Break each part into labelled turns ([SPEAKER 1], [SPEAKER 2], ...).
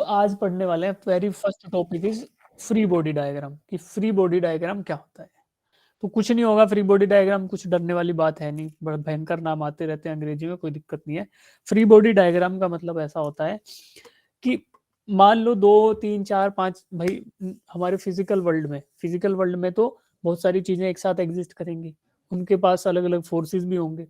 [SPEAKER 1] आज पढ़ने वाले हैं very first topic is free body diagram कि फ्री बॉडी डायग्राम क्या होता है। तो कुछ नहीं होगा, फ्री बॉडी डायग्राम कुछ डरने वाली बात है नहीं, बड़ा भयंकर नाम आते रहते हैं अंग्रेजी में, कोई दिक्कत नहीं है। फ्री बॉडी डायग्राम का मतलब ऐसा होता है कि मान लो 2 3 4 5 भाई, हमारे फिजिकल वर्ल्ड में तो बहुत सारी चीजें एक साथ एग्जिस्ट करेंगी, उनके पास अलग अलग फोर्सेस भी होंगे,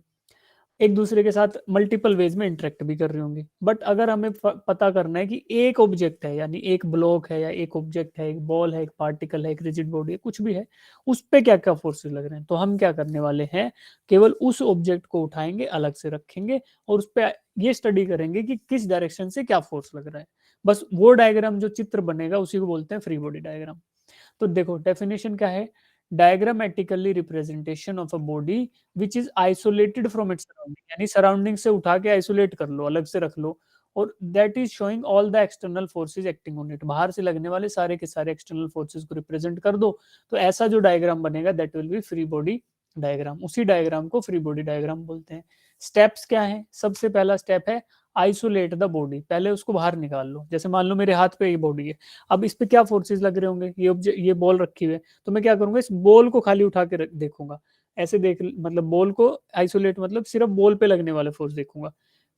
[SPEAKER 1] एक दूसरे के साथ मल्टीपल वेज में इंटरेक्ट भी कर रही होंगी। बट अगर हमें पता करना है कि एक ऑब्जेक्ट है, यानी एक ब्लॉक है या एक ऑब्जेक्ट है, एक बॉल है, एक पार्टिकल है, एक रिजिड बॉडी है, कुछ भी है, उस पे क्या क्या फोर्सेस लग रहे हैं, तो हम क्या करने वाले हैं, केवल उस ऑब्जेक्ट को उठाएंगे, अलग से रखेंगे और उस पर ये स्टडी करेंगे कि किस डायरेक्शन से क्या फोर्स लग रहा है। बस वो डायग्राम जो चित्र बनेगा उसी को बोलते हैं फ्री बॉडी डायग्राम। तो देखो डेफिनेशन क्या है, diagrammatically representation of a body which is isolated from its surrounding, यानी सराउंडिंग से उठा के आइसोलेट कर लो, अलग से रख लो, और that is showing all the external forces acting on it, बाहर से लगने वाले सारे के सारे एक्सटर्नल फोर्सेज को रिप्रेजेंट कर दो। तो ऐसा जो डायग्राम बनेगा that will B free body diagram, उसी डायग्राम को फ्री बॉडी डायग्राम बोलते हैं। स्टेप्स क्या है, सबसे पहला स्टेप है आइसोलेट द बॉडी, पहले उसको बाहर निकाल लो। जैसे मान लो मेरे हाथ पे ये बॉडी है, अब इस पे क्या फोर्सेस लग रहे होंगे, ये बॉल रखी हुई है, तो मैं क्या करूंगा, इस बॉल को खाली उठा के देखूंगा, ऐसे देख, मतलब बॉल को आइसोलेट, मतलब सिर्फ बॉल पे लगने वाले फोर्स देखूंगा,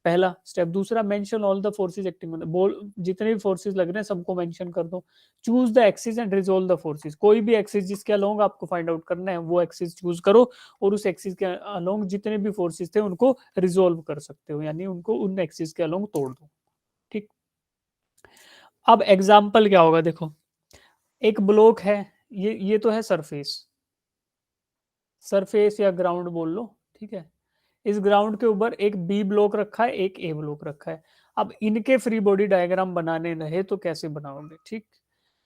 [SPEAKER 1] पहला स्टेप। दूसरा, mention all the forces acting, मतलब बॉल जितने भी फोर्सेस लग रहे हैं सबको मेंशन कर दो। Choose the axis and resolve the forces, कोई भी एक्सिस जिसके अलोंग आपको फाइंड आउट करना है वो एक्सिस चूज करो, और उस एक्सिस के अलोंग जितने भी फोर्सेस थे उनको रिजोल्व कर सकते हो, यानी उनको उन एक्सिस के अलोंग तोड़ दो। ठीक, अब एग्जाम्पल क्या होगा, देखो एक ब्लॉक है, ये तो है सरफेस या ग्राउंड बोल लो, ठीक है। इस ग्राउंड के ऊपर एक बी ब्लॉक रखा है, एक ए ब्लॉक रखा है। अब इनके फ्री बॉडी डायग्राम बनाने रहे तो कैसे बनाओगे, ठीक।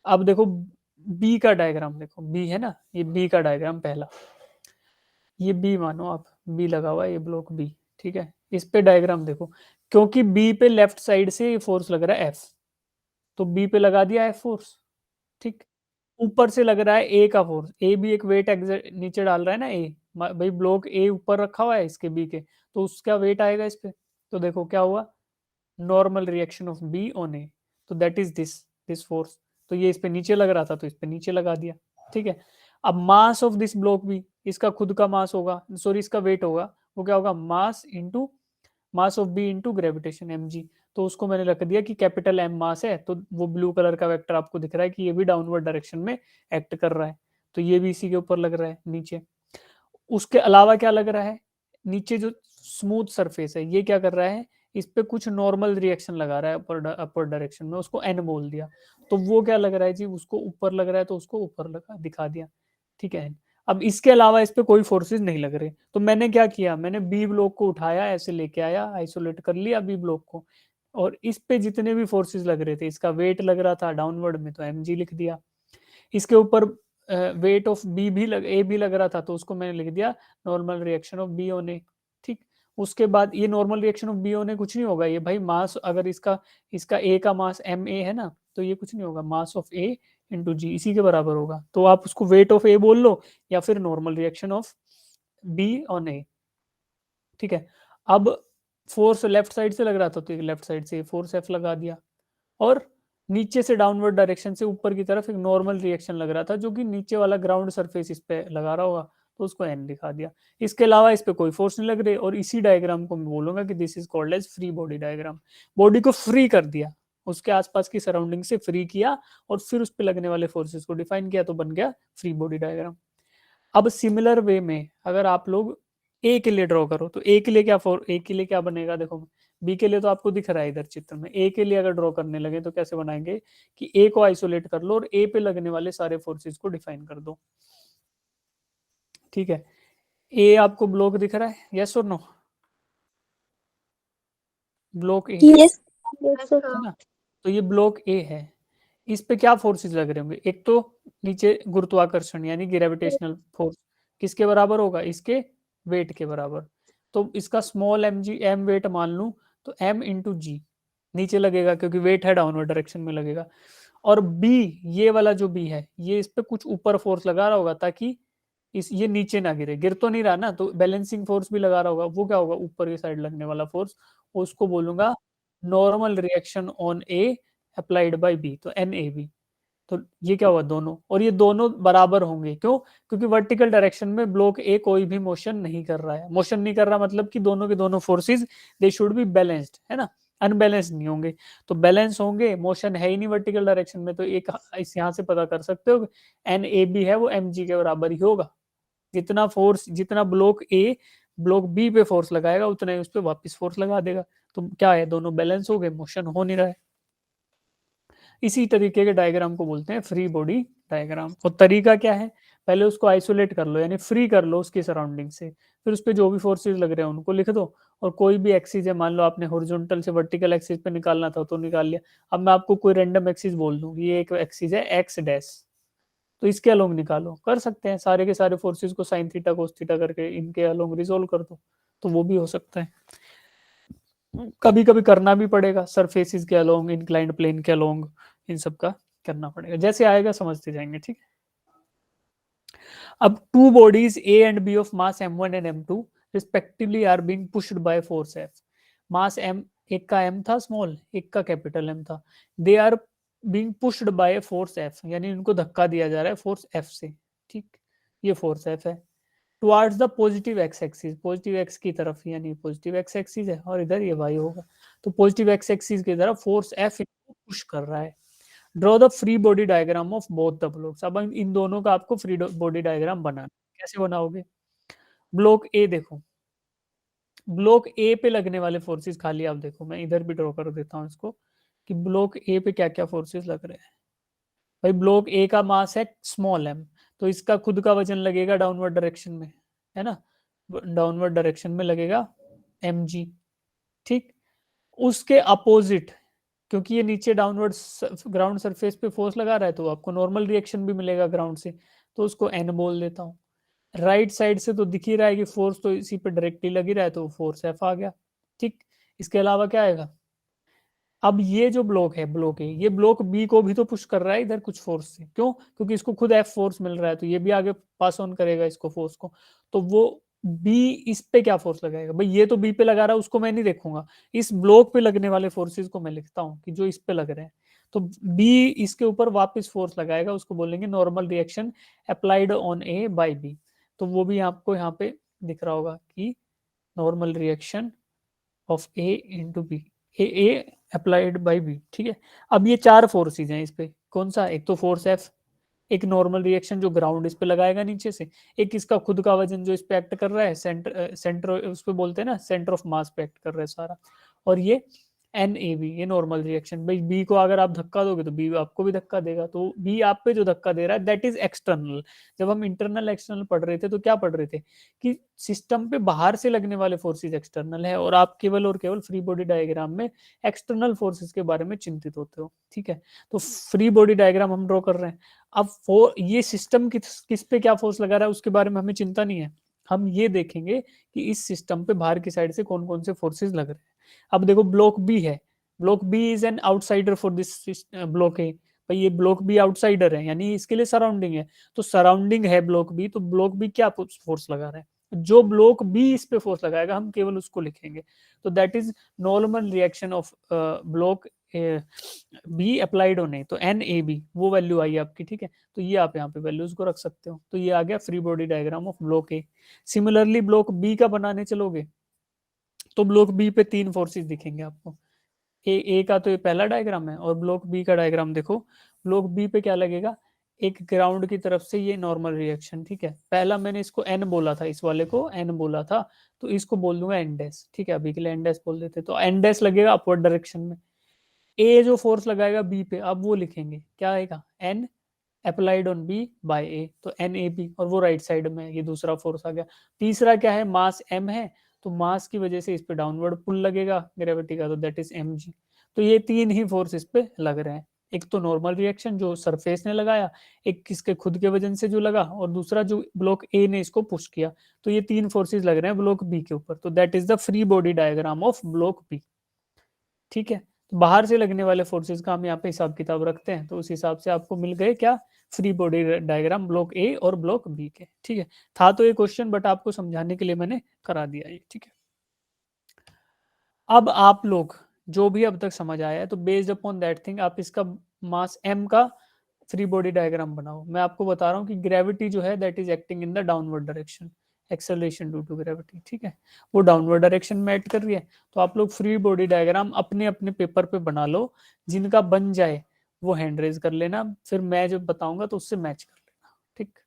[SPEAKER 1] अब देखो बी का डायग्राम, देखो बी है ना, ये बी का डायग्राम पहला, ये बी मानो आप, बी लगा हुआ है, ये ब्लॉक बी, ठीक है। इस पे डायग्राम देखो, क्योंकि बी पे लेफ्ट साइड से फोर्स लग रहा है एफ, तो बी पे लगा दिया एफ फोर्स, ठीक। ऊपर से लग रहा है ए का फोर्स, ए भी एक वेट नीचे डाल रहा है ना, ए भाई ब्लॉक ए ऊपर रखा हुआ है इसके बी के, तो उसका वेट आएगा इस पे। तो देखो क्या हुआ, normal reaction of B on A, तो दैट इज दिस फोर्स। तो ये इस पे नीचे लग रहा था तो इस पे नीचे लगा दिया, ठीक है। अब मास ऑफ दिस ब्लॉक भी, इसका खुद का मास होगा, सॉरी इसका वेट होगा, वो क्या होगा, mass into mass of B into gravitation M G. तो उसको मैंने रख दिया कि कैपिटल एम मास है, तो वो ब्लू कलर का वेक्टर आपको दिख रहा है कि ये भी डाउनवर्ड डायरेक्शन में एक्ट कर रहा है, तो ये भी इसी के ऊपर लग रहा है नीचे। उसके अलावा क्या लग रहा है, नीचे जो स्मूथ सरफेस है ये क्या कर रहा है, इस पे कुछ नॉर्मल रिएक्शन लगा रहा है अपर डायरेक्शन में, उसको एन बोल दिया। तो वो क्या लग रहा है जी, उसको ऊपर लग रहा है तो उसको ऊपर लगा दिखा दिया, ठीक है। अब इसके अलावा इस पे कोई फोर्सेस नहीं लग रहे, तो मैंने क्या किया, मैंने बी ब्लॉक को उठाया, ऐसे लेके आया, आइसोलेट कर लिया बी ब्लॉक को, और इस पे जितने भी फोर्सेस लग रहे थे, इसका वेट लग रहा था डाउनवर्ड में तो एम जी लिख दिया। इसके ऊपर वेट ऑफ बी भी ए भी लग रहा था, तो उसको मैंने लिख दिया normal reaction of B on A, ठीक। उसके बाद ये normal reaction of B on A कुछ नहीं होगा, ये भाई मास, अगर इसका इसका ए का मास एम ए है ना, तो ये कुछ नहीं होगा, मास ऑफ ए इंटू जी इसी के बराबर होगा, तो आप उसको वेट ऑफ ए बोल लो या फिर normal reaction of B on A, ठीक है। अब फोर्स लेफ्ट साइड से लग रहा था तो लेफ्ट साइड से फोर्स एफ लगा दिया, और नीचे से डाउनवर्ड डायरेक्शन से ऊपर की तरफ एक नॉर्मल रिएक्शन लग रहा था जो कि नीचे वाला ग्राउंड सरफेस इस पे लगा रहा होगा, तो उसको एन दिखा दिया। इसके अलावा इस पे कोई फोर्स नहीं लग रही, और इसी डायग्राम को मैं बोलूंगा कि this is called as free body diagram. Body को फ्री कर दिया, उसके आसपास की सराउंडिंग से फ्री किया, और फिर उस पे लगने वाले फोर्सेस को डिफाइन किया, तो बन गया फ्री बॉडी डायग्राम। अब सिमिलर वे में अगर आप लोग ए के लिए ड्रॉ करो, तो ए के लिए ए के लिए क्या बनेगा, देखो बी के लिए तो आपको दिख रहा है इधर चित्र में, ए के लिए अगर ड्रॉ करने लगे तो कैसे बनाएंगे कि ए को आइसोलेट कर लो और ए पे लगने वाले सारे फोर्सेस को डिफाइन कर दो, ठीक है। ए आपको ब्लॉक दिख रहा है, यस और नो, ब्लॉक ए
[SPEAKER 2] यस
[SPEAKER 1] है ना, तो ये ब्लॉक ए है, इस पे क्या फोर्सेस लग रहे होंगे, एक तो नीचे गुरुत्वाकर्षण यानी ग्रेविटेशनल फोर्स, किसके बराबर होगा, इसके वेट के बराबर। तो इसका small M G, M weight मान लूं तो एम इंटू जी नीचे लगेगा, क्योंकि वेट है डाउनवर्ड डायरेक्शन में लगेगा। और बी, ये वाला जो बी है, ये इस पे कुछ ऊपर फोर्स लगा रहा होगा ताकि इस ये नीचे ना गिरे, गिर तो नहीं रहा ना, तो बैलेंसिंग फोर्स भी लगा रहा होगा, वो क्या होगा, ऊपर की साइड लगने वाला फोर्स, उसको बोलूंगा normal reaction on A applied by B, तो एन ए बी। तो ये क्या हुआ दोनों, और ये दोनों बराबर होंगे, क्यों? क्योंकि वर्टिकल डायरेक्शन में ब्लॉक ए कोई भी मोशन नहीं कर रहा है। मोशन नहीं कर रहा मतलब कि दोनों के दोनों forces they should be balanced, है ना, अनबैलेंस्ड नहीं होंगे। तो बैलेंस होंगे, मोशन है ही नहीं वर्टिकल डायरेक्शन में, तो एक इस यहां से पता कर सकते हो एन ए बी है वो एम जी के बराबर ही होगा। जितना फोर्स, जितना ब्लॉक ए ब्लॉक बी पे फोर्स लगाएगा उतना ही उस पर वापिस फोर्स लगा देगा। तो क्या है, दोनों बैलेंस हो गए, मोशन हो नहीं रहा है। इसी तरीके के डायग्राम को बोलते हैं फ्री बॉडी डायग्राम। और तरीका क्या है, पहले उसको आइसोलेट कर लो, यानी फ्री कर लो उसकी सराउंडिंग से, फिर उस पर जो भी फोर्सेस लग रहे हैं उनको लिख दो। और कोई भी एक्सिस है, मान लो आपने हॉरिजॉन्टल से वर्टिकल एक्सिस पे निकालना था तो निकाल लिया। अब मैं आपको कोई रैंडम एक्सिस बोल दूं, ये एक एक्सिस है एक्स डैश, तो इसके अलोंग निकालो, कर सकते हैं सारे के सारे फोर्सेस को साइन थीटा कोस थीटा करके इनके अलोंग रिजोल्व कर दो, तो वो भी हो सकता है। कभी कभी करना भी पड़ेगा, सरफेसिस के अलोंग, इंक्लाइंड प्लेन के अलोंग, इन सब का करना पड़ेगा, जैसे आएगा समझते जाएंगे, ठीक है। अब two bodies A and B of mass m1 and m2 respectively are being pushed by force f। Mass m, एक का m था स्मॉल, एक का कैपिटल M था, they are being pushed by force f, यानी उनको धक्का दिया जा रहा है फोर्स f से, ठीक। ये फोर्स f है towards the positive x axis, positive x की तरफ, यानी पॉजिटिव एक्स एक्सिस है और इधर ये वाई होगा, तो पॉजिटिव एक्स एक्सिस की तरफ फोर्स एफ इनको पुश कर रहा है। Draw the free body diagram of both the blocks. अब इन दोनों का आपको फ्री बॉडी डायग्राम बनाना, कैसे बनाओगे? ब्लॉक ए देखो, ब्लॉक ए पे लगने वाले फोर्सेस खाली आप देखो, मैं इधर भी ड्रॉ कर देता हूँ इसको, कि ब्लॉक ए पे क्या क्या फोर्सेस लग रहे हैं। भाई ब्लॉक ए का मास है स्मॉल m, तो इसका खुद का वजन लगेगा डाउनवर्ड डायरेक्शन में, है ना, डाउनवर्ड डायरेक्शन में लगेगा mg, ठीक। उसके अपोजिट, क्योंकि ये नीचे डाउनवर्ड ग्राउंड सरफेस पे फोर्स लगा रहा है तो आपको नॉर्मल रिएक्शन भी मिलेगा ग्राउंड से, तो उसको n बोल देता हूँ। राइट साइड से तो दिख ही रहा है कि फोर्स तो इसी पे डायरेक्टली लगी रहा है, तो फोर्स एफ आ गया, ठीक। इसके अलावा क्या आएगा? अब ये जो ब्लॉक है, ब्लॉक है, ये ब्लॉक बी को भी तो पुश कर रहा है इधर कुछ फोर्स से, क्यों? क्योंकि इसको खुद एफ फोर्स मिल रहा है, तो ये भी आगे पास ऑन करेगा इसको फोर्स को, तो वो बी इस पे क्या फोर्स लगाएगा? भाई ये तो बी पे लगा रहा है, उसको मैं नहीं देखूंगा, इस ब्लॉक पे लगने वाले फोर्सेस को मैं लिखता हूँ कि जो इस पे लग रहे हैं, तो बी इसके ऊपर वापस फोर्स लगाएगा, उसको बोलेंगे normal reaction applied on A by B. तो वो भी आपको यहाँ पे दिख रहा होगा कि normal reaction of A into B, A applied by B, ठीक है। अब ये चार फोर्सेज हैं इस पे, कौन सा? एक तो फोर्स एफ, एक नॉर्मल रिएक्शन जो ग्राउंड इस पे लगाएगा नीचे से, एक इसका खुद का वजन जो इस पे एक्ट कर रहा है, सेंटर उस पे बोलते हैं ना, सेंटर ऑफ मास पे एक्ट कर रहा है सारा, और ये एन ए बी, ये नॉर्मल रिएक्शन। भाई बी को अगर आप धक्का दोगे तो बी आपको भी धक्का देगा, तो बी आप पे जो धक्का दे रहा है दैट इज एक्सटर्नल। जब हम इंटरनल एक्सटर्नल पढ़ रहे थे तो क्या पढ़ रहे थे कि सिस्टम पे बाहर से लगने वाले फोर्सेस एक्सटर्नल है, और आप केवल और केवल फ्री बॉडी डायग्राम में एक्सटर्नल फोर्सेस के बारे में चिंतित होते हो, ठीक है। तो फ्री बॉडी डायग्राम हम ड्रॉ कर रहे हैं। अब ये सिस्टम किस पे क्या फोर्स लगा रहा है उसके बारे में हमें चिंता नहीं है, हम ये देखेंगे कि इस सिस्टम पे बाहर की साइड से कौन कौन से फोर्सेस लग रहे हैं। अब देखो ब्लॉक बी है, block B is an outsider for this block A. भाई ये ब्लॉक बी आउटसाइडर है, यानी इसके लिए सराउंडिंग है, तो सराउंडिंग है ब्लॉक बी, तो ब्लॉक बी क्या फोर्स लगा रहा है? जो ब्लॉक बी इस पे फोर्स लगाएगा हम केवल उसको लिखेंगे, तो that is normal reaction of block be applied होने, तो एन ए बी वो वैल्यू आई आपकी, ठीक है। तो ये आप यहाँ पे वैल्यूज को रख सकते हो, तो ये आ गया free body diagram of block A. Similarly block B का बनाने चलोगे तो ब्लॉक बी पे तीन फोर्सेस दिखेंगे आपको। ए का तो ये पहला डायग्राम है, और ब्लॉक बी का डायग्राम देखो, ब्लॉक बी पे क्या लगेगा? एक ग्राउंड की तरफ से ये नॉर्मल रिएक्शन, ठीक है। पहला मैंने इसको एन बोला था, इस वाले को एन बोला था, तो इसको बोल दूंगा एन डैश, ठीक है, अभी के लिए एन डैश बोल देते, तो एन डैश लगेगा अपवर्ड डायरेक्शन में। ए जो फोर्स लगाएगा बी पे, अब वो लिखेंगे क्या आएगा? N applied on B by A, तो एन ए बी, और वो राइट साइड में ये दूसरा फोर्स आ गया। तीसरा क्या है? मास एम है, तो मास की वजह से इस पे डाउनवर्ड पुल लगेगा ग्रेविटी का, तो दैट इज एम जी। तो ये तीन ही फोर्स इस पे लग रहे हैं, एक तो नॉर्मल रिएक्शन जो सरफेस ने लगाया, एक किसके खुद के वजन से जो लगा, और दूसरा जो ब्लॉक ए ने इसको पुश किया। तो ये तीन फोर्सेस लग रहे हैं ब्लॉक बी के ऊपर, तो that is the free body diagram of block B, ठीक है। तो बाहर से लगने वाले फोर्सेस का हम यहाँ पे हिसाब किताब रखते हैं, तो उस हिसाब से आपको मिल गए क्या? फ्री बॉडी डायग्राम ब्लॉक ए और ब्लॉक बी के, ठीक है। था तो ये क्वेश्चन, बट आपको समझाने के लिए मैंने करा दिया ये, ठीक है। अब आप लोग जो भी अब तक समझ आया है, तो बेस्ड अपॉन दैट थिंग आप इसका मास m का फ्री बॉडी डायग्राम बनाओ। मैं आपको बता रहा हूँ कि ग्रेविटी जो है that is acting in the downward direction, acceleration due to gravity, ठीक है, वो डाउनवर्ड डायरेक्शन में एक्ट कर रही है। तो आप लोग फ्री बॉडी डायग्राम अपने अपने पेपर पे बना लो, जिनका बन जाए वो हैंड रेज कर लेना, फिर मैं जब बताऊंगा तो उससे मैच कर लेना, ठीक।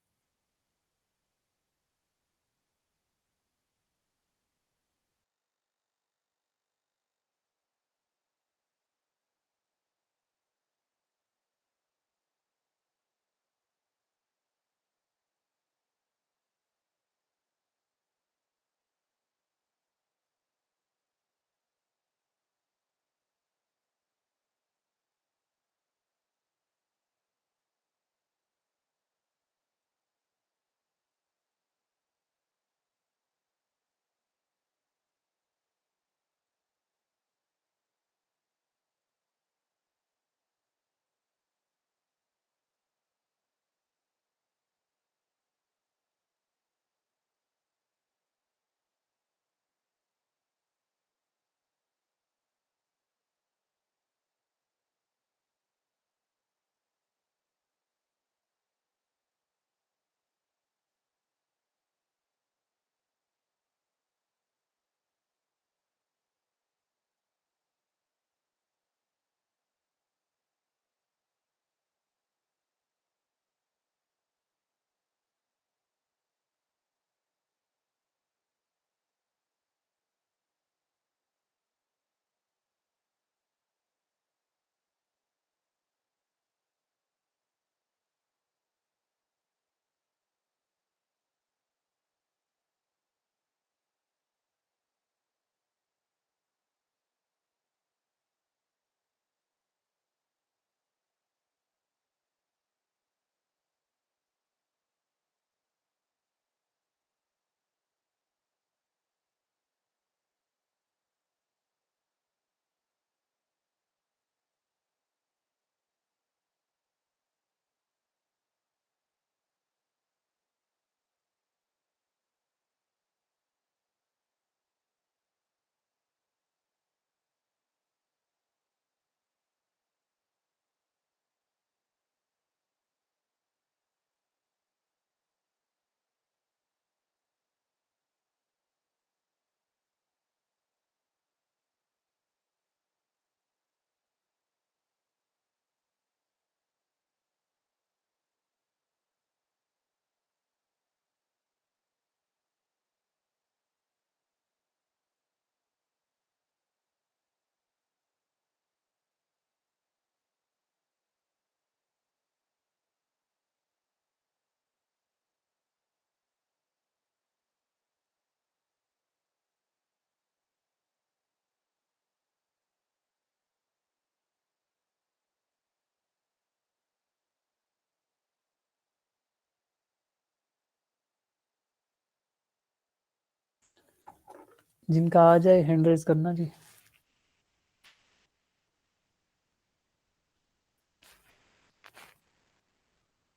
[SPEAKER 1] जिनका आ जाए हैंड रेज करना जी।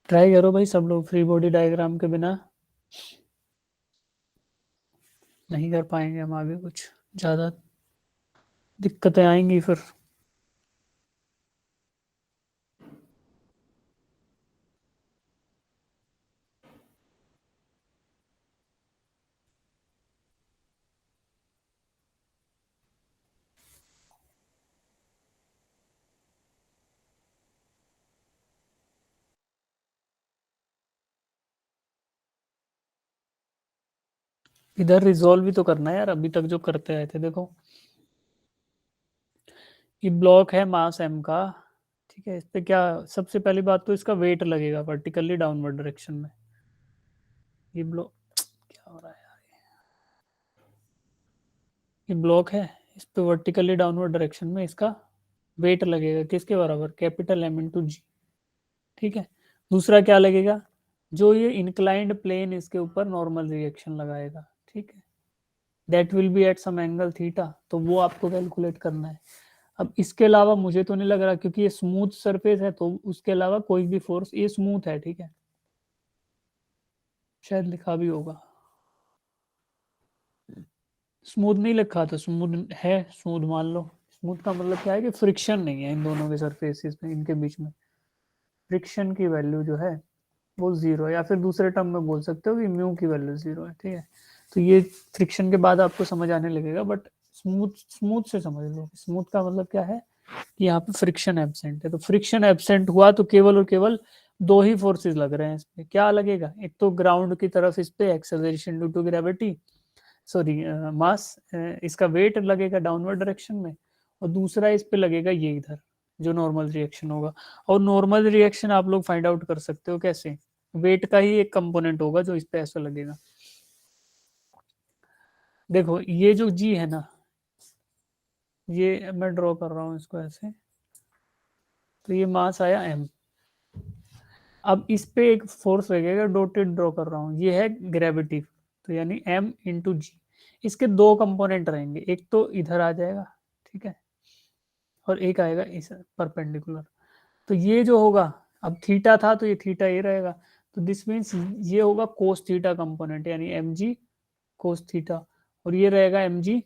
[SPEAKER 1] ट्राई करो भाई सब लोग, फ्री बॉडी डायग्राम के बिना नहीं कर पाएंगे हम आगे, कुछ ज़्यादा दिक्कतें आएंगी फिर। इधर रिजॉल्व भी तो करना है यार, अभी तक जो करते आए थे देखो। ये ब्लॉक है मास एम का, ठीक है, इस पे क्या, सबसे पहली बात तो इसका वेट लगेगा वर्टिकली डाउनवर्ड डायरेक्शन में। ये ब्लॉक क्या हो रहा है, ये ब्लॉक है, इस पे वर्टिकली डाउनवर्ड डायरेक्शन में इसका वेट लगेगा किसके बराबर, कैपिटल एम इंटू जी, ठीक है। दूसरा क्या लगेगा, जो ये इंक्लाइंड प्लेन इसके ऊपर नॉर्मल रिएक्शन लगाएगा, ठीक है, that will be at some angle theta, तो वो आपको कैलकुलेट करना है। अब इसके अलावा मुझे तो नहीं लग रहा, क्योंकि ये स्मूथ सरफेस है, तो उसके अलावा कोई भी फोर्स, ये स्मूथ है, ठीक है, शायद लिखा भी होगा, स्मूथ नहीं लिखा तो स्मूथ है, स्मूथ मान लो, स्मूथ का मतलब क्या है कि फ्रिक्शन नहीं है इन दोनों के सरफेसेस में, इनके बीच में फ्रिक्शन की वैल्यू जो है वो जीरो है, या फिर दूसरे टर्म में बोल सकते हो कि म्यू की वैल्यू जीरो है, ठीक है। तो ये फ्रिक्शन के बाद आपको समझ आने लगेगा, बट स्मूथ स्मूथ से समझ लो। स्मूथ का मतलब क्या है कि यहाँ पे फ्रिक्शन एब्सेंट है, तो फ्रिक्शन एब्सेंट हुआ तो केवल और केवल दो ही फोर्सेस लग रहे हैं इसमें। क्या लगेगा, एक तो ग्राउंड की तरफ इस पे acceleration due to gravity, sorry mass, इसका वेट लगेगा डाउनवर्ड डायरेक्शन में, और दूसरा इस पे लगेगा ये इधर जो नॉर्मल रिएक्शन होगा। और नॉर्मल रिएक्शन आप लोग फाइंड आउट कर सकते हो कैसे, वेट का ही एक कंपोनेंट होगा जो इस पे ऐसा लगेगा। देखो ये जो जी है ना, ये मैं ड्रॉ कर रहा हूँ इसको ऐसे, तो ये मास आया एम। अब इस पे एक फोर्स लगेगा, डॉटेड ड्रॉ कर रहा हूँ, ये है ग्रेविटी, तो यानी एम इंटू जी। इसके दो कंपोनेंट रहेंगे, एक तो इधर आ जाएगा, ठीक है, और एक आएगा इस परपेंडिकुलर। तो ये जो होगा, अब थीटा था तो ये थीटा ये रहेगा, तो दिस मीन्स ये होगा कोस थीटा कंपोनेंट, यानी एम जी कोस थीटा, और ये रहेगा M G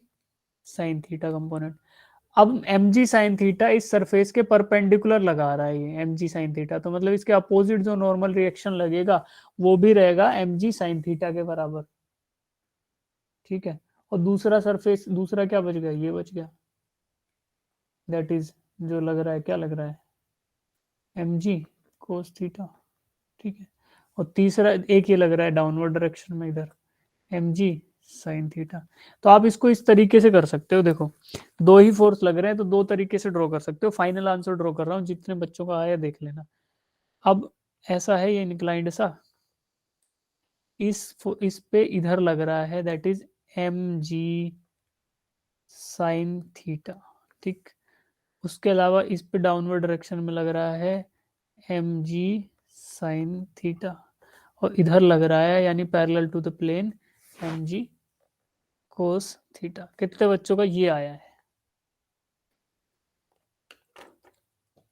[SPEAKER 1] sine theta component. अब एम जी साइन थीटा इस सरफेस के परपेंडिकुलर लगा रहा है ये एम जी साइन थीटा, तो मतलब इसके अपोजिट जो नॉर्मल रिएक्शन लगेगा वो भी रहेगा एम जी साइन थीटा के बराबर, ठीक है। और दूसरा सरफेस, दूसरा क्या बच गया, ये बच गया, दैट इज जो लग रहा है, क्या लग रहा है, एम जी कोस थीटा, ठीक है। और तीसरा एक ये लग रहा है डाउनवर्ड डायरेक्शन में इधर, एम जी साइन थीटा। तो आप इसको इस तरीके से कर सकते हो, देखो दो ही फोर्स लग रहे हैं तो दो तरीके से ड्रॉ कर सकते हो। फाइनल आंसर ड्रॉ कर रहा हूँ, जितने बच्चों का आया देख लेना। अब ऐसा है ये इंक्लाइंड सा, इस पे इधर लग रहा है, that is M G sine theta, ठीक। उसके अलावा इस पे डाउनवर्ड डायरेक्शन में लग रहा है एम जी साइन थीटा, और इधर लग रहा है यानी parallel to the plane M G cos theta. कितने बच्चों का ये आया है,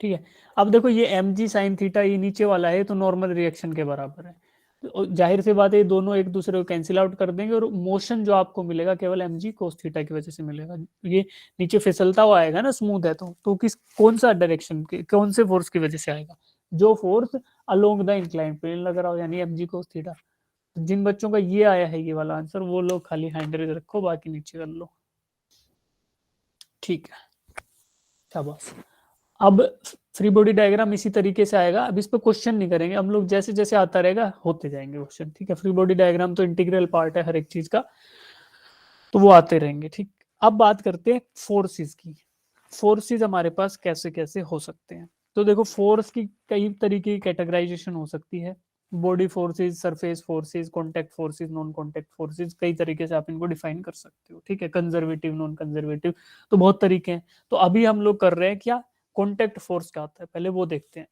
[SPEAKER 1] ठीक है। अब देखो ये एम जी साइन थीटा ये नीचे वाला है तो नॉर्मल रिएक्शन के बराबर है, तो जाहिर सी बात है ये दोनों एक दूसरे को कैंसिल आउट कर देंगे, और मोशन जो आपको मिलेगा केवल एम जी कोस थीटा की वजह से मिलेगा। ये नीचे फिसलता हुआ आएगा ना, स्मूथ है तो किस कौन सा डायरेक्शन के कौन से फोर्स की वजह से आएगा, जो force along the inclined plane लग रहा हो, यानी एम जी कोस थीटा। जिन बच्चों का ये आया है ये वाला आंसर, वो लोग खाली हैंड रेज रखो, बाकी नीचे कर लो, ठीक है, शाबाश। अब फ्री बॉडी डायग्राम इसी तरीके से आएगा, अब इस पे क्वेश्चन नहीं करेंगे हम लोग, जैसे जैसे आता रहेगा होते जाएंगे क्वेश्चन, ठीक है। फ्री बॉडी डायग्राम तो इंटीग्रल पार्ट है हर एक चीज का, तो वो आते रहेंगे, ठीक। अब बात करते हैं फोर्सेस की। फोर्सेस हमारे पास कैसे कैसे हो सकते हैं, तो देखो फोर्स की कई तरीके की कैटेगराइजेशन हो सकती है। Body forces, surface forces, contact forces, non contact forces, कई तरीके से आप इनको डिफाइन कर सकते हो, ठीक है। कंजर्वेटिव, नॉन कंजर्वेटिव, तो बहुत तरीके हैं। तो अभी हम लोग कर रहे हैं क्या, कॉन्टैक्ट फोर्स क्या होता है पहले वो देखते हैं।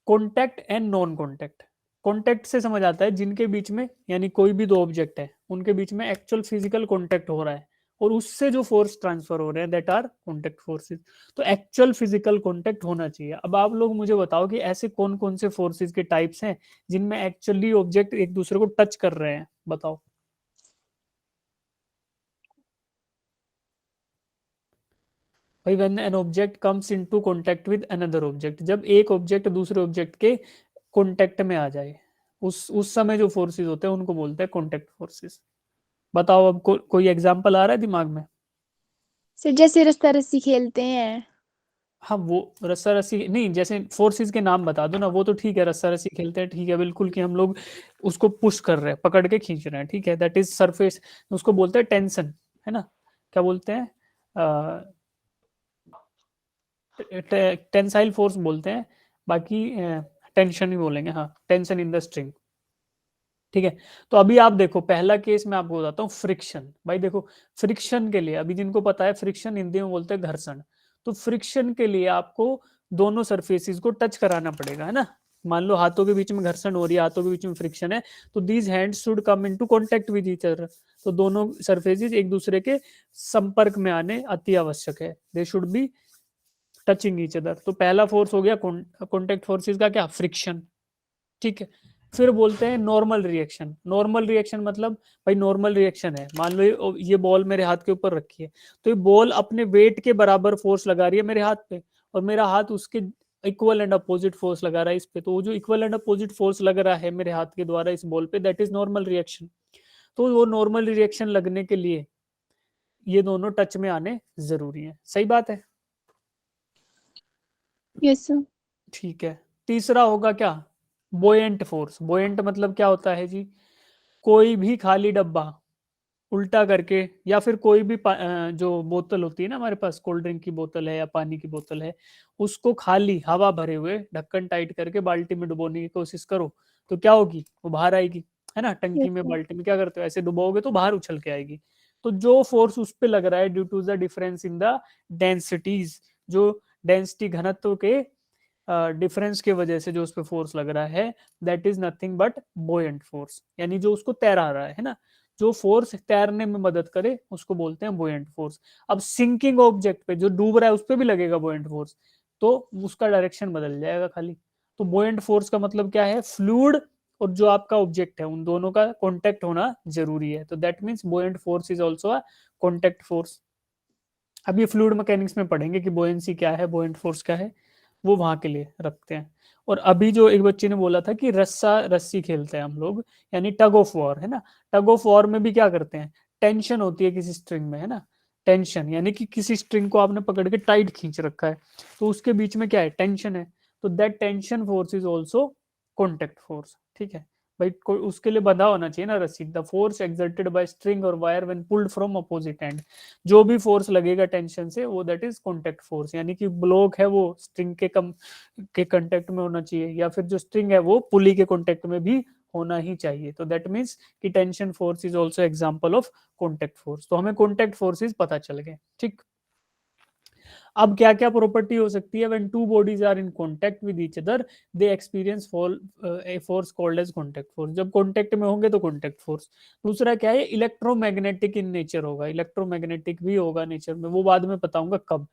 [SPEAKER 1] Contact and non contact. Contact से समझ आता है जिनके बीच में, यानी कोई भी दो ऑब्जेक्ट है उनके बीच में एक्चुअल फिजिकल कॉन्टैक्ट हो रहा है, और उससे जो फोर्स ट्रांसफर हो रहे हैं दैट आर कॉन्टैक्ट फोर्सेस। तो एक्चुअल फिजिकल कॉन्टैक्ट होना चाहिए। अब आप लोग मुझे बताओ कि ऐसे कौन कौन से फोर्सेस के टाइप्स हैं जिनमें एक्चुअली ऑब्जेक्ट एक दूसरे को टच कर रहे हैं, बताओ। भाई when an object comes into contact with another object, जब एक ऑब्जेक्ट दूसरे ऑब्जेक्ट के कांटेक्ट में आ जाए, उस समय जो फोर्सेस होते हैं उनको बोलते हैं कांटेक्ट फोर्सेस। बताओ अब कोई एग्जांपल आ रहा है दिमाग में।
[SPEAKER 2] सर जैसे रस्सा रस्सी खेलते हैं।
[SPEAKER 1] हाँ वो रस्सा रस्सी नहीं, जैसे फोर्सेस के नाम बता दो ना, वो तो ठीक है, रस्सा रस्सी खेलते हैं, ठीक है बिल्कुल, कि हम लोग उसको पुश कर रहे हैं, पकड़ के खींच रहे हैं, ठीक है, दैट इज सरफेस, उसको बोलते हैं टेंशन, है ना। क्या बोलते हैं, टेंसाइल फोर्स बोलते हैं, बाकी टेंशन ही बोलेंगे, हाँ टेंशन इन द स्ट्रिंग, ठीक है। तो अभी आप देखो पहला केस मैं आपको बताता हूँ, फ्रिक्शन। भाई देखो फ्रिक्शन के लिए, अभी जिनको पता है फ्रिक्शन हिंदी में बोलते हैं घर्षण, तो फ्रिक्शन के लिए आपको दोनों सरफेसेस को टच कराना पड़ेगा, है ना। मान लो हाथों के बीच में घर्षण हो रही है, हाथों के बीच में फ्रिक्शन है, तो these hands should come into contact with each other. तो दोनों सरफेसेस एक दूसरे के संपर्क में आने अति आवश्यक है, they should be touching each other. तो पहला फोर्स हो गया कॉन्टेक्ट फोर्सेस का क्या, फ्रिक्शन, ठीक है। फिर बोलते हैं नॉर्मल रिएक्शन। नॉर्मल रिएक्शन मतलब भाई नॉर्मल रिएक्शन है, मान लो ये बॉल मेरे हाथ के ऊपर रखी है, तो ये बॉल अपने वेट के बराबर फोर्स लगा रही है मेरे हाथ पे, और मेरा हाथ उसके इक्वल एंड अपोजिट फोर्स लगा रहा है इस पे, तो वो जो इक्वल एंड अपोजिट फोर्स लग रहा है मेरे हाथ के द्वारा इस बॉल पे, दैट इज नॉर्मल रिएक्शन। तो वो नॉर्मल रिएक्शन लगने के लिए ये दोनों टच में आने जरूरी है। सही बात है?
[SPEAKER 2] Yes sir.
[SPEAKER 1] ठीक है। तीसरा होगा क्या? बोयंट फोर्स। बोयंट मतलब क्या होता है जी? कोई भी खाली डब्बा उल्टा करके, या फिर कोई भी जो बोतल होती है ना हमारे पास, कोल्ड ड्रिंक की बोतल है या पानी की बोतल है, उसको खाली हवा भरे हुए ढक्कन टाइट करके बाल्टी में डुबोने की कोशिश करो, तो क्या होगी? वो बाहर आएगी, है ना? टंकी
[SPEAKER 2] यस
[SPEAKER 1] में
[SPEAKER 2] सर।
[SPEAKER 1] बाल्टी में क्या करते हो, ऐसे डुबोगे तो बाहर उछल के आएगी। तो जो फोर्स उस पे लग रहा है due to the difference in the densities, जो डेंसिटी घनत्व के डिफरेंस की वजह से जो उस पर फोर्स लग रहा है, that is nothing but buoyant force, यानी जो उसको तैरा रहा है ना, जो फोर्स तैरने में मदद करे उसको बोलते हैं बोयंट फोर्स। अब सिंकिंग ऑब्जेक्ट पे जो डूब रहा है उस पर भी लगेगा बोयंट फोर्स, तो उसका डायरेक्शन बदल जाएगा खाली। तो बोयंट फोर्स का मतलब क्या है? फ्लूइड और जो आपका ऑब्जेक्ट है उन दोनों का कॉन्टेक्ट होना जरूरी है, तो that means buoyant force is also a contact force. अब ये फ्लूइड मैकेनिक्स में पढ़ेंगे कि बोयंसी क्या है, बोयंट फोर्स क्या है, वो वहां के लिए रखते हैं। और अभी जो एक बच्चे ने बोला था कि रस्सा रस्सी खेलते हैं हम लोग, यानी टग ऑफ वॉर, है ना? टग ऑफ वॉर में भी क्या करते हैं? टेंशन होती है किसी स्ट्रिंग में, है ना? टेंशन यानी कि किसी स्ट्रिंग को आपने पकड़ के टाइट खींच रखा है, तो उसके बीच में क्या है? टेंशन है। तो that tension force is also contact force. ठीक है भाई, उसके लिए बंधा होना चाहिए ना रस्सी। The force exerted by string और wire when pulled from opposite end, जो भी फोर्स लगेगा टेंशन से वो दैट इज कॉन्टेक्ट फोर्स, यानी कि ब्लॉक है वो स्ट्रिंग के कम के कांटेक्ट में होना चाहिए, या फिर जो स्ट्रिंग है वो पुली के कांटेक्ट में भी होना ही चाहिए। तो दैट मीन्स कि tension force is also example of contact force. तो हमें कॉन्टेक्ट फोर्सेज पता चल गए। ठीक। अब क्या क्या प्रॉपर्टी हो सकती है? When two bodies are in contact with each other they experience a force called as contact force. जब कांटेक्ट में होंगे तो कांटेक्ट फोर्स। दूसरा क्या है? इलेक्ट्रोमैग्नेटिक इन नेचर होगा। इलेक्ट्रोमैग्नेटिक भी होगा नेचर में, वो बाद में बताऊंगा कब,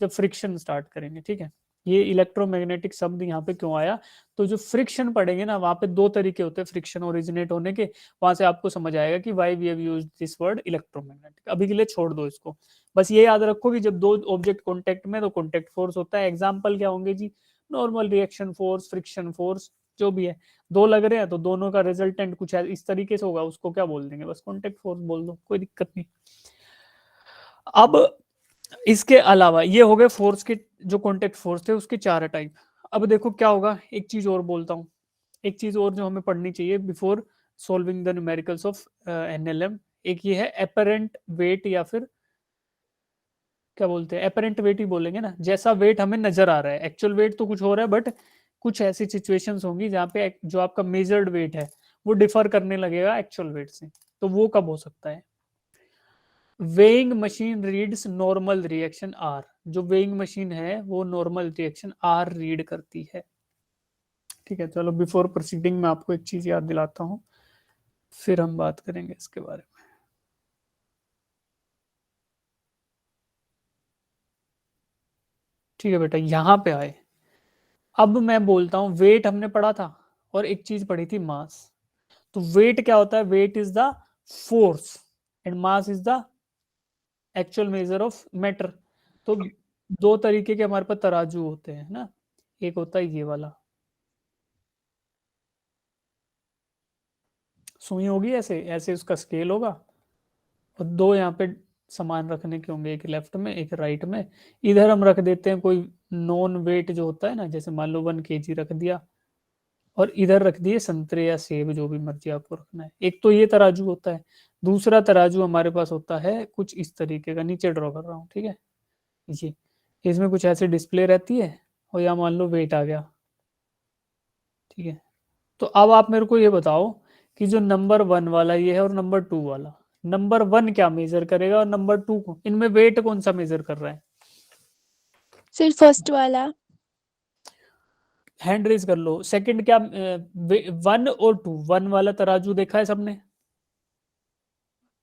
[SPEAKER 1] जब फ्रिक्शन स्टार्ट करेंगे। ठीक है। ये इलेक्ट्रोमैग्नेटिक शब्द यहाँ पे क्यों आया? तो जो फ्रिक्शन पढ़ेंगे ना, वहां पे दो तरीके होते हैं फ्रिक्शन ओरिजिनेट होने के, वहां से आपको समझ आएगा कि why we have used this word electromagnetic. अभी के लिए छोड़ दो इसको, बस ये याद रखो कि जब दो ऑब्जेक्ट कॉन्टेक्ट में, तो कॉन्टेक्ट फोर्स होता है। एग्जाम्पल क्या होंगे जी? Normal reaction force, friction force, जो भी है। दो लग रहे हैं तो दोनों का रिजल्टेंट कुछ इस तरीके से होगा, उसको क्या बोल देंगे? बस कॉन्टेक्ट फोर्स बोल दो, कोई दिक्कत नहीं। अब इसके अलावा ये हो गए फोर्स के, जो कॉन्टेक्ट फोर्स थे उसके चार टाइप। अब देखो क्या होगा, एक चीज और बोलता हूँ, एक चीज और जो हमें पढ़नी चाहिए before solving the numericals of NLM. एक ये है एपरेंट वेट, या फिर क्या बोलते हैं? एपरेंट वेट ही बोलेंगे ना, जैसा वेट हमें नजर आ रहा है। एक्चुअल वेट तो कुछ हो रहा है, बट कुछ ऐसी सिचुएशंस होंगी जहाँ पे जो आपका मेजर्ड वेट है वो डिफर करने लगेगा एक्चुअल वेट से। तो वो कब हो सकता है? Weighing machine reads normal reaction R. जो वेइंग मशीन है वो नॉर्मल रिएक्शन आर रीड करती है। ठीक है, चलो बिफोर प्रोसीडिंग मैं आपको एक चीज याद दिलाता हूँ, फिर हम बात करेंगे इसके बारे में। ठीक है बेटा, यहां पे आए। अब मैं बोलता हूँ, वेट हमने पढ़ा था और एक चीज पढ़ी थी, मास। तो वेट क्या होता है? Weight is the force and mass is the actual measure of matter. तो दो तरीके के हमारे पास तराजू होते हैं ना, एक होता है ये वाला, सुई होगी ऐसे ऐसे, उसका स्केल होगा, और दो यहाँ पे सामान रखने के होंगे, एक लेफ्ट में एक राइट में। इधर हम रख देते हैं कोई नॉन वेट जो होता है ना, जैसे मान लो 1 kg रख दिया, और इधर रख दिए संतरे या सेब, जो भी मर्जी आपको रखना है। एक तो ये तराजू होता है। दूसरा तराजू हमारे पास होता है कुछ इस तरीके का, नीचे ड्रॉ कर रहा हूँ, ठीक है? ये इसमें कुछ ऐसे डिस्प्ले रहती है, और यहाँ मान लो वेट आ गया। ठीक है, तो अब आप मेरे को ये बताओ कि जो नंबर 1 वाला ये है और नंबर 2 वाला, नंबर 1 क्या मेजर करेगा और नंबर 2 को, इनमें वेट कौन सा मेजर कर रहा है?
[SPEAKER 2] सर फर्स्ट वाला।
[SPEAKER 1] हैंड रेज कर लो। सेकंड क्या? 1 और 2, 1 वाला तराजू देखा है सबने,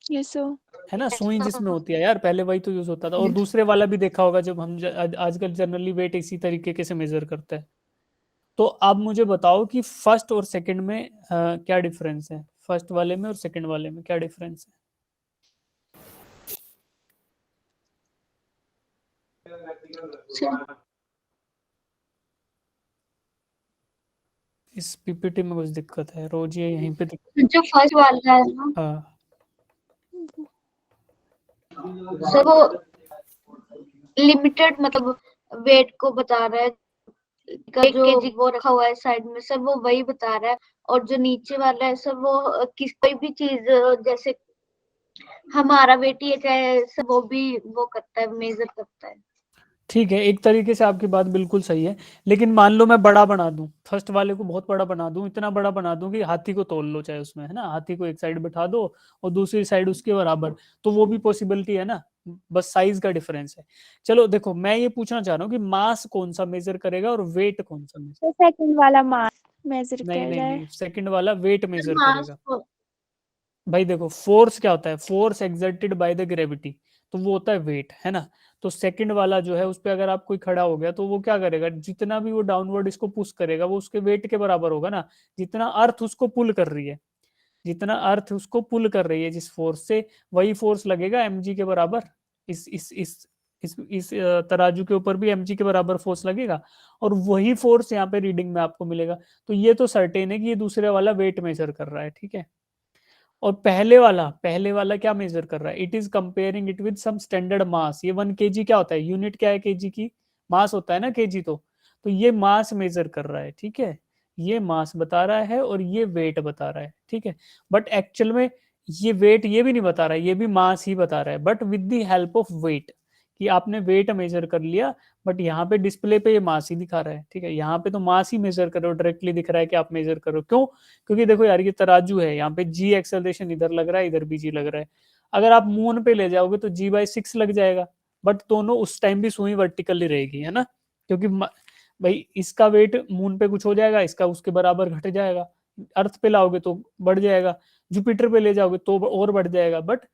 [SPEAKER 2] यस सर।
[SPEAKER 1] है ना? सुई जिसमें होती है यार, पहले वही तो यूज होता था। और दूसरे वाला भी देखा होगा, जब हम आजकल जनरली वेट इसी तरीके के से मेजर करते हैं। तो अब मुझे बताओ कि फर्स्ट और सेकंड में क्या डिफरेंस है, फर्स्ट वाले में और सेकंड वाले में क्या डिफरेंस है? इस पीपीटी में कुछ दिक्कत है, रोज ये यहीं पे
[SPEAKER 3] जो फर्स्ट वाला है ना
[SPEAKER 1] हाँ
[SPEAKER 3] सर, वो लिमिटेड मतलब वेट को बता रहा है, जो केजी वो रखा हुआ है साइड में सर, वो वही बता रहा है। और जो नीचे वाला है सर, वो किस कोई भी चीज जैसे हमारा वेट ही है चाहे सर, वो भी वो करता है, मेजर करता है।
[SPEAKER 1] ठीक है, एक तरीके से आपकी बात बिल्कुल सही है, लेकिन मान लो मैं बड़ा बना दूं, फर्स्ट वाले को बहुत बड़ा बना दूं, इतना बड़ा बना दूं कि हाथी को तोल लो चाहे उसमें, है ना, हाथी को एक साइड बैठा दो और दूसरी साइड उसके बराबर, तो वो भी पॉसिबिलिटी है ना, बस साइज का डिफरेंस है। चलो देखो, मैं ये पूछना चाह रहा हूँ कि मास कौन सा मेजर करेगा और वेट कौन सा मेजर?
[SPEAKER 2] तो सेकंड वाला मास मेजर
[SPEAKER 1] नहीं
[SPEAKER 2] कर
[SPEAKER 1] नहीं
[SPEAKER 2] रहा है।
[SPEAKER 1] नहीं, सेकंड वाला वेट मेजर
[SPEAKER 3] मास
[SPEAKER 1] करेगा।
[SPEAKER 3] को
[SPEAKER 1] भाई देखो, फोर्स क्या होता है, force exerted by the gravity, तो वो होता है वेट, है ना। तो सेकंड वाला जो है उस पे अगर आप कोई खड़ा हो गया तो वो क्या करेगा, जितना भी वो डाउनवर्ड इसको पुश करेगा वो उसके वेट के बराबर होगा ना, जितना अर्थ उसको पुल कर रही है, जितना अर्थ उसको पुल कर रही है जिस फोर्स से, वही फोर्स लगेगा mg के बराबर। इस तराजू के ऊपर भी mg के बराबर फोर्स लगेगा, और वही फोर्स यहाँ पे रीडिंग में आपको मिलेगा। तो ये तो सर्टेन है कि ये दूसरे वाला वेट मेजर कर रहा है, ठीक है। और पहले वाला क्या मेजर कर रहा है, it is comparing it with some standard mass. ये 1 kg क्या होता है, यूनिट क्या है केजी की, मास होता है ना केजी, तो ये मास मेजर कर रहा है, ठीक है। ये मास बता रहा है और ये वेट बता रहा है, ठीक है। बट एक्चुअल में ये वेट ये भी नहीं बता रहा है, ये भी मास ही बता रहा है, but with the help of weight, कि आपने वेट मेजर कर लिया, बट यहाँ पे डिस्प्ले पे ये मास ही दिखा रहा है, ठीक है। यहाँ पे तो मास ही मेजर करो, डायरेक्टली दिख रहा है कि आप मेजर करो, क्यों? क्योंकि देखो यार, ये तराजू है, यहाँ पे जी एक्सेलरेशन इधर लग रहा है, इधर भी जी लग रहा है। अगर आप मून पे ले जाओगे तो g/6 लग जाएगा, बट दोनों उस टाइम भी सुई वर्टिकली रहेगी, है ना, क्योंकि भाई इसका वेट मून पे कुछ हो जाएगा, इसका उसके बराबर घट जाएगा, अर्थ पे लाओगे तो बढ़ जाएगा, जुपिटर पे ले जाओगे तो और बढ़ जाएगा, बट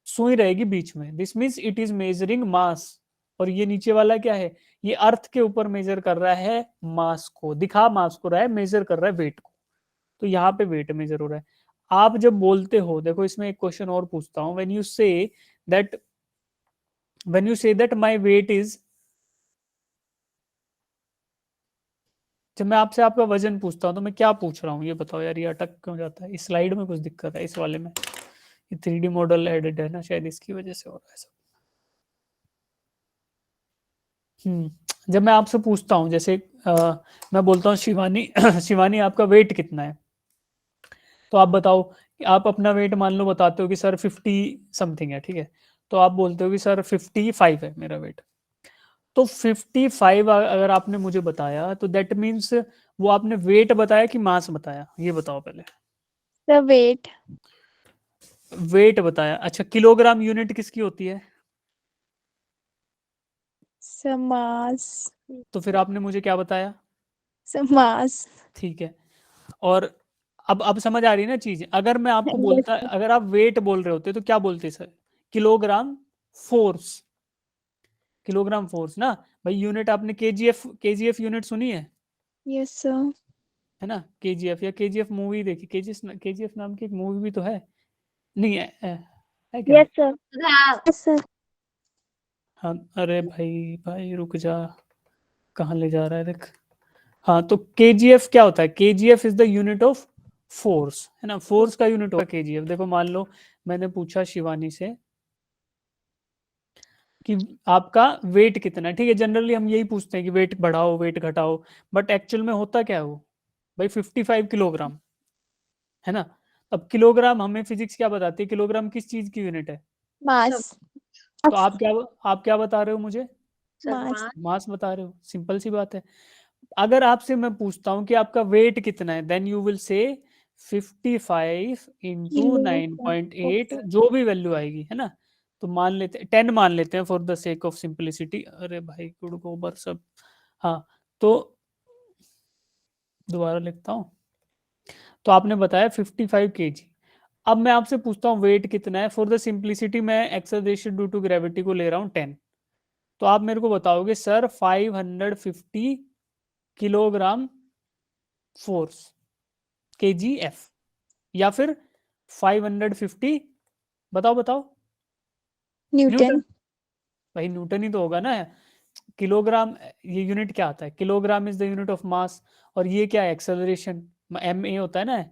[SPEAKER 1] सुई रहेगी बीच में। This means it is measuring mass. और ये नीचे वाला क्या है, ये अर्थ के ऊपर मेजर कर रहा है मास को, दिखा मास को रहा है, मेजर कर रहा है वेट को। तो यहाँ पे वेट मेजर हो रहा है। आप जब बोलते हो, देखो इसमें एक क्वेश्चन और पूछता हूँ, that when you say that my weight is, जब मैं आपसे आपका वजन पूछता हूँ तो मैं क्या पूछ रहा हूँ, ये बताओ यार, ये अटक क्यों जाता है, इस स्लाइड में कुछ दिक्कत है, इस वाले में ये 3D मॉडल एडिट है ना, शायद इसकी वजह से हो रहा है सब। जब मैं आपसे पूछता हूँ, जैसे मैं बोलता हूँ शिवानी शिवानी आपका वेट कितना है, तो आप बताओ कि आप अपना वेट मान लो बताते हो कि सर 50 समथिंग है, ठीक है। तो आप बोलते हो कि सर 55 है मेरा वेट। तो 55 अगर आपने मुझे बताया तो दैट मीन्स वो आपने वेट बताया कि मास बताया, ये बताओ पहले।
[SPEAKER 2] The wait.
[SPEAKER 1] वेट बताया, अच्छा। किलोग्राम यूनिट किसकी होती है?
[SPEAKER 2] समास।
[SPEAKER 1] तो फिर आपने मुझे क्या बताया?
[SPEAKER 2] समास।
[SPEAKER 1] ठीक है। और अब समझ आ रही है ना चीज, अगर मैं आपको बोलता, अगर आप वेट बोल रहे होते तो क्या बोलते sir? Kilogram force, kilogram force ना। भाई यूनिट आपने केजीएफ यूनिट सुनी
[SPEAKER 2] यस सर।
[SPEAKER 1] है ना, केजीएफ, या केजीएफ मूवी देखी, केजीएफ नाम की एक मूवी भी तो है, नहीं है, है क्या?
[SPEAKER 2] Yes sir. Yes sir.
[SPEAKER 1] हाँ, अरे भाई भाई रुक जा, कहाँ ले जा रहा है देख। हाँ, तो केजीएफ क्या होता है, KGF is the unit of force, है ना, फोर्स का यूनिट होगा केजीएफ। देखो मान लो मैंने पूछा शिवानी से कि आपका वेट कितना है, ठीक है, जनरली हम यही पूछते हैं कि वेट बढ़ाओ वेट घटाओ, बट एक्चुअल में होता क्या है वो, भाई 55 किलोग्राम, है ना। अब किलोग्राम हमें फिजिक्स क्या बताती है, किलोग्राम किस चीज की यूनिट है?
[SPEAKER 2] मास।
[SPEAKER 1] तो आप क्या बता रहे हो मुझे?
[SPEAKER 2] मास।
[SPEAKER 1] मास बता रहे हो, सिंपल सी बात है। अगर आपसे मैं पूछता हूँ कि आपका वेट कितना है, then you will say 55 into
[SPEAKER 2] kilo.
[SPEAKER 1] 9.8, जो भी वैल्यू आएगी, है ना। तो मान लेते हैं 10, मान लेते हैं for the sake of simplicity, अरे भाई गुड़ गोबर सब। हाँ, तो दोबारा लिखता हूँ। तो आपने बताया 55 kg। अब मैं आपसे पूछता हूँ वेट कितना है, फॉर द सिंपलिसिटी मैं एक्सेलरेशन ड्यू टू ग्रेविटी को ले रहा हूँ 10। तो आप मेरे को बताओगे सर 550 किलोग्राम फोर्स kgf, या फिर 550, बताओ बताओ,
[SPEAKER 2] न्यूटन।
[SPEAKER 1] भाई न्यूटन ही तो होगा ना। किलोग्राम, ये यूनिट क्या आता है, kilogram is the unit of mass, और ये क्या है, एक्सेलरेशन, एम ए होता है ना,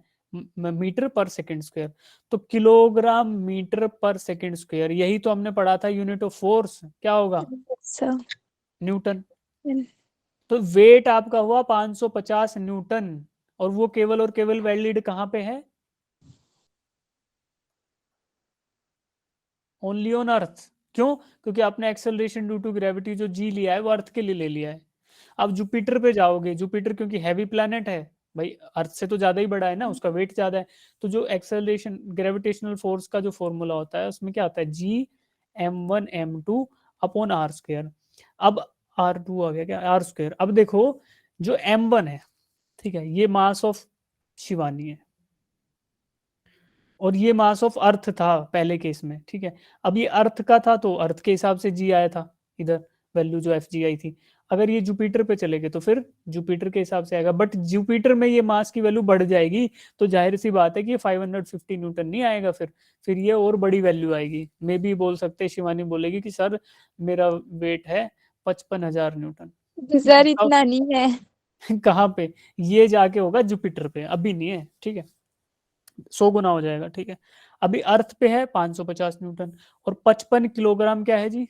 [SPEAKER 1] मीटर पर सेकंड स्क्वायर। तो किलोग्राम मीटर पर सेकंड स्क्वायर, यही तो हमने पढ़ा था यूनिट ऑफ फोर्स, क्या होगा,
[SPEAKER 2] सर
[SPEAKER 1] न्यूटन। तो वेट आपका हुआ 550 न्यूटन, और वो केवल और केवल वैलिड कहां पे है, ओनली ऑन अर्थ। क्यों, क्योंकि आपने एक्सेलरेशन ड्यू टू ग्रेविटी जो जी लिया है वो अर्थ के लिए ले लिया है। अब जुपिटर पे जाओगे, जुपिटर क्योंकि हैवी प्लैनेट है भाई, अर्थ से तो ज्यादा ही बड़ा है ना, उसका वेट ज्यादा है। तो जो एक्सेलरेशन ग्रेविटेशनल फोर्स का जो फॉर्मूला होता है उसमें क्या होता है, G m1 m2 upon are square. अब R2 आ गया क्या, आर स्क्वायर। अब देखो जो m1 है, ठीक है, ये मास ऑफ शिवानी है, और ये मास ऑफ अर्थ था पहले केस में, ठीक है। अब ये अर्थ का था तो अर्थ के हिसाब से जी आया था इधर, वैल्यू जो एफ जी आई थी। अगर ये जुपिटर पे चले गए तो फिर जुपिटर के हिसाब से आएगा, बट जुपिटर में ये मास की वैल्यू बढ़ जाएगी, तो जाहिर सी बात है कि ये 550 न्यूटन नहीं आएगा, फिर ये और बड़ी वैल्यू आएगी। मे भी बोल सकते, शिवानी बोलेगी कि सर मेरा वेट है 55,000 न्यूटन।
[SPEAKER 2] सर इतना नहीं है।
[SPEAKER 1] कहाँ पे, ये जाके होगा जुपिटर पे, अभी नहीं है, ठीक है, 100 गुना हो जाएगा, ठीक है। अभी अर्थ पे है 550 न्यूटन, और 55 किलोग्राम क्या है जी,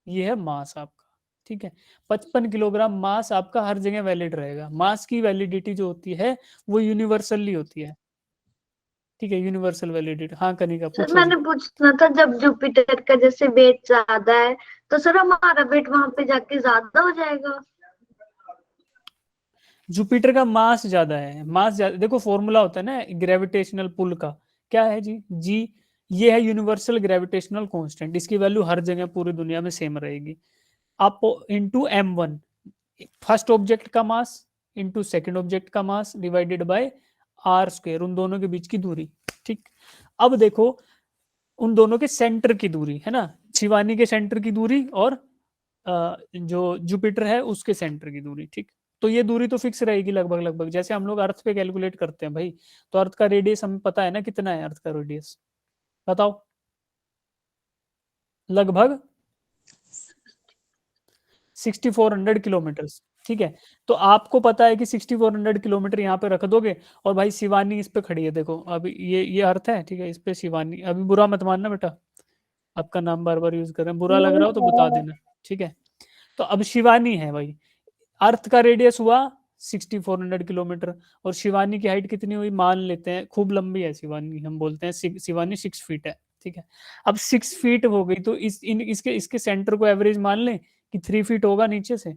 [SPEAKER 1] ये है मास आपका, ठीक है। 55 किलोग्राम मास आपका हर जगह वैलिड रहेगा। मास की वैलिडिटी जो होती है वो यूनिवर्सली होती है, ठीक है, यूनिवर्सल वैलिडिटी। हाँ कनिका
[SPEAKER 3] सर
[SPEAKER 1] पूछो जी।
[SPEAKER 3] मैंने पूछना था, जब जुपिटर का जैसे वेट ज्यादा है तो सर हमारा वेट वहां पे जाके ज्यादा हो जाएगा।
[SPEAKER 1] जुपिटर का मास ज्यादा है, मास ज्यादा, देखो फॉर्मूला होता है ना ग्रेविटेशनल पुल का, क्या है जी, जी ये है यूनिवर्सल ग्रेविटेशनल कांस्टेंट, इसकी वैल्यू हर जगह पूरी दुनिया में सेम रहेगी। आप इंटू m1, फर्स्ट ऑब्जेक्ट का मास इंटू सेकेंड ऑब्जेक्ट का mass divided by R square, उन दोनों के बीच की दूरी, ठीक। अब देखो उन दोनों के सेंटर की दूरी है ना, शिवानी के सेंटर की दूरी और जो जुपिटर है उसके सेंटर की दूरी, ठीक। तो ये दूरी तो फिक्स रहेगी लगभग लगभग, जैसे हम लोग अर्थ पे कैलकुलेट करते हैं भाई। तो अर्थ का रेडियस हमें पता है ना कितना है, अर्थ का रेडियस बताओ, लगभग 6400 किलोमीटर, ठीक है। तो आपको पता है कि 6400 किलोमीटर यहाँ पे रख दोगे, और भाई शिवानी इस पे खड़ी है, देखो अभी ये अर्थ है, ठीक है, इस पे शिवानी, अभी बुरा मत मानना बेटा, आपका नाम बार बार यूज कर रहे हैं, बुरा लग रहा हो तो बता देना, ठीक है। तो अब शिवानी है भाई, अर्थ का रेडियस हुआ 6400 किलोमीटर, और शिवानी की हाइट कितनी हुई, मान लेते हैं खूब लंबी है शिवानी, हम बोलते हैं शिवानी 6 फीट है, ठीक है। अब 6 फीट हो गई तो इसके इसके सेंटर को एवरेज मान लें कि 3 फीट होगा नीचे से।